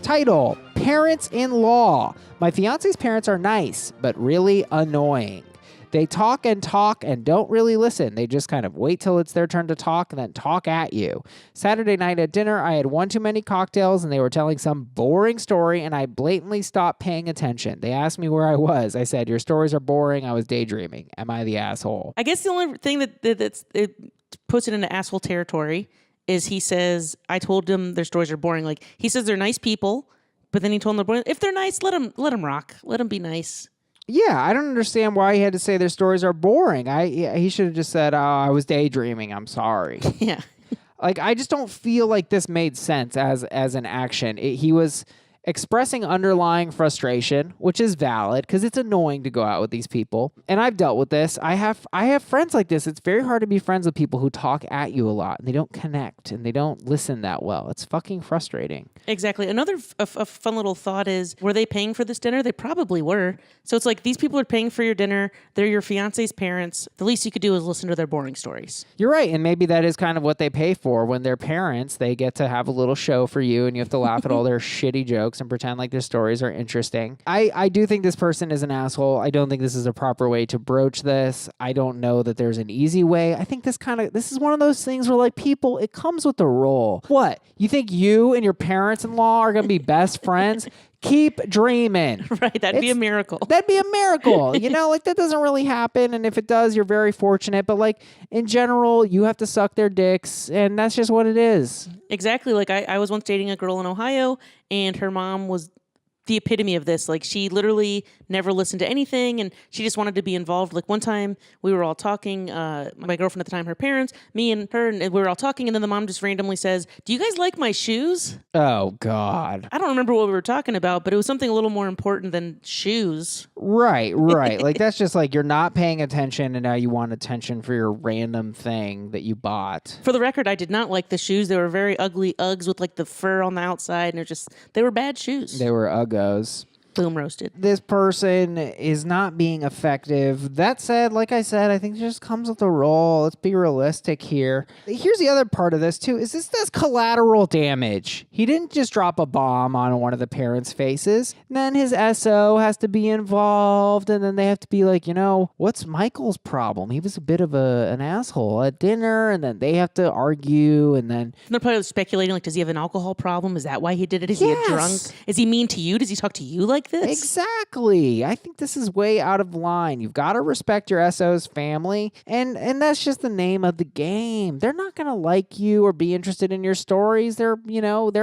Title, Parents-in-Law. My fiance's parents are nice, but really annoying. They talk and don't really listen. They just kind of wait till it's their turn to talk and then talk at you. Saturday night at dinner, I had one too many cocktails and they were telling some boring story and I blatantly stopped paying attention. They asked me where I was. I said, your stories are boring. I was daydreaming. Am I the asshole? I guess the only thing that it puts it into asshole territory is he says, I told them their stories are boring. Like, he says they're nice people, but then he told them they're boring. If they're nice, let them rock. Let them be nice. Yeah, I don't understand why he had to say their stories are boring. He should have just said, oh, I was daydreaming. I'm sorry. Yeah. Like, I just don't feel like this made sense as an action. He was expressing underlying frustration, which is valid because it's annoying to go out with these people. And I've dealt with this. I have friends like this. It's very hard to be friends with people who talk at you a lot and they don't connect and they don't listen that well. It's fucking frustrating. Exactly. Another fun little thought is, were they paying for this dinner? They probably were. So it's like, these people are paying for your dinner. They're your fiance's parents. The least you could do is listen to their boring stories. You're right. And maybe that is kind of what they pay for. When they're parents, they get to have a little show for you and you have to laugh at all their shitty jokes and pretend like their stories are interesting. I do think this person is an asshole. I don't think this is a proper way to broach this. I don't know that there's an easy way. I think this is one of those things where, like, people, it comes with the role. What? You think you and your parents-in-law are going to be best friends? Keep dreaming. Right, that'd be a miracle. That'd be a miracle. You know, like, that doesn't really happen. And if it does, you're very fortunate. But, like, in general, you have to suck their dicks. And that's just what it is. Exactly. Like, I was once dating a girl in Ohio, and her mom was the epitome of this. Like, she literally never listened to anything, and she just wanted to be involved. Like, one time we were all talking, my girlfriend at the time, her parents, me and her, and we were all talking, and then the mom just randomly says, do you guys like my shoes? Oh, God. I don't remember what we were talking about, but it was something a little more important than shoes. Right. Like, that's just like, you're not paying attention, and now you want attention for your random thing that you bought. For the record, I did not like the shoes. They were very ugly Uggs with, like, the fur on the outside, and they were bad shoes. They were Uggos. Boom roasted. This person is not being effective. That said, like I said, I think it just comes with the role. Let's be realistic here. Here's the other part of this, too, is this does collateral damage. He didn't just drop a bomb on one of the parents' faces. And then his SO has to be involved, and then they have to be like, what's Michael's problem? He was a bit of an asshole at dinner, and then they have to argue, and then... They're probably speculating, like, does he have an alcohol problem? Is that why he did it? Is he a drunk? Is he mean to you? Does he talk to you like this? Exactly. I think this is way out of line. You've got to respect your SO's family, and that's just the name of the game. They're not going to like you or be interested in your stories. They're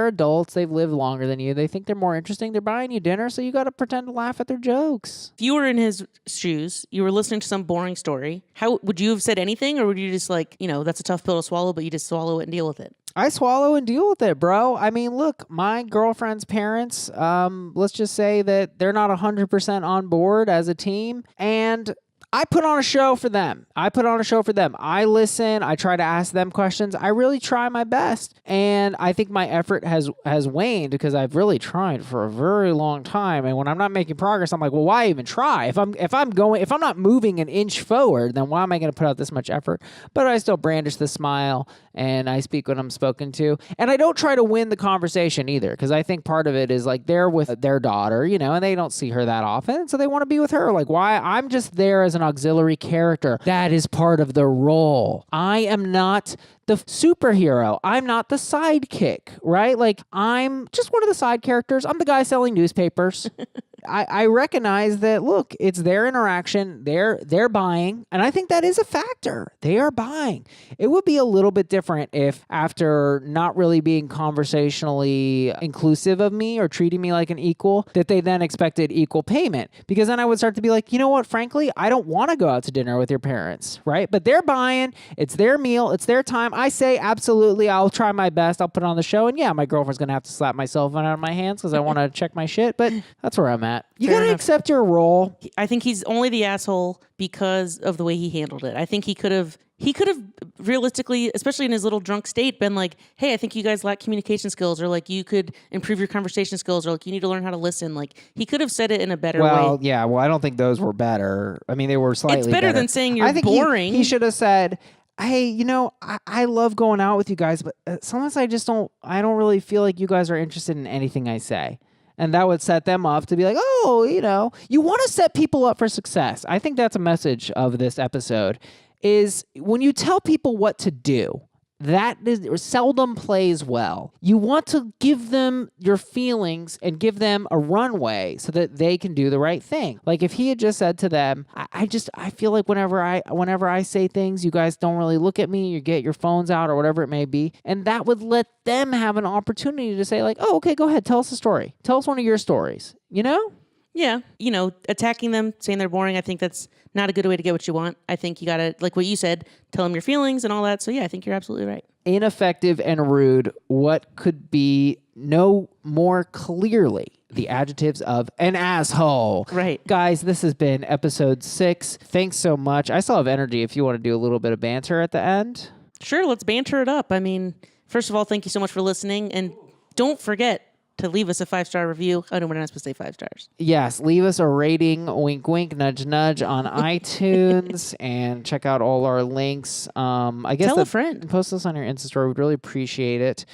adults. They've lived longer than you. They think they're more interesting. They're buying you dinner, so you got to pretend to laugh at their jokes. If you were in his shoes, you were listening to some boring story, how would you have said anything, or would you just like, that's a tough pill to swallow, but you just swallow it and deal with it? I swallow and deal with it, bro. I mean, look, my girlfriend's parents, let's just say that they're not 100% on board as a team, and I put on a show for them. I listen. I try to ask them questions. I really try my best. And I think my effort has waned because I've really tried for a very long time. And when I'm not making progress, I'm like, well, why even try? If I'm not moving an inch forward, then why am I going to put out this much effort? But I still brandish the smile and I speak when I'm spoken to. And I don't try to win the conversation either, because I think part of it is like they're with their daughter, and they don't see her that often. So they want to be with her. Like, why? I'm just there as an auxiliary character. That is part of the role. I am not the superhero. I'm not the sidekick, right? Like, I'm just one of the side characters. I'm the guy selling newspapers. I recognize that, look, it's their interaction. They're buying. And I think that is a factor. They are buying. It would be a little bit different if, after not really being conversationally inclusive of me or treating me like an equal, that they then expected equal payment. Because then I would start to be like, you know what, frankly, I don't want to go out to dinner with your parents, right? But they're buying. It's their meal. It's their time. I say, absolutely, I'll try my best. I'll put on the show. And yeah, my girlfriend's going to have to slap my cell phone out of my hands because I want to check my shit. But that's where I'm at. You got to accept your role. I think he's only the asshole because of the way he handled it. I think he could have realistically, especially in his little drunk state, been like, hey, I think you guys lack communication skills, or like, you could improve your conversation skills, or like, you need to learn how to listen. Like, he could have said it in a better way. Well, yeah. Well, I don't think those were better. I mean, they were slightly better. It's better than saying you're boring. He should have said, hey, I love going out with you guys, but sometimes I don't really feel like you guys are interested in anything I say. And that would set them up to be like, oh, you want to set people up for success. I think that's a message of this episode is when you tell people what to do, that seldom plays well. You want to give them your feelings and give them a runway so that they can do the right thing. Like if he had just said to them, I feel like whenever I say things, you guys don't really look at me, you get your phones out or whatever it may be. And that would let them have an opportunity to say like, oh, okay, go ahead, tell us a story. Tell us one of your stories, Yeah. Attacking them, saying they're boring, I think that's not a good way to get what you want. I think you got to, like what you said, tell them your feelings and all that. So, yeah, I think you're absolutely right. Ineffective and rude. What could be no more clearly the adjectives of an asshole? Right. Guys, this has been episode 6. Thanks so much. I still have energy if you want to do a little bit of banter at the end. Sure, let's banter it up. I mean, first of all, thank you so much for listening. And don't forget to leave us a 5-star review. Oh, no, we're not supposed to say 5 stars. Yes, leave us a rating, wink, wink, nudge, nudge on iTunes, and check out all our links. I guess Tell a friend. Post us on your Insta story. We'd really appreciate it.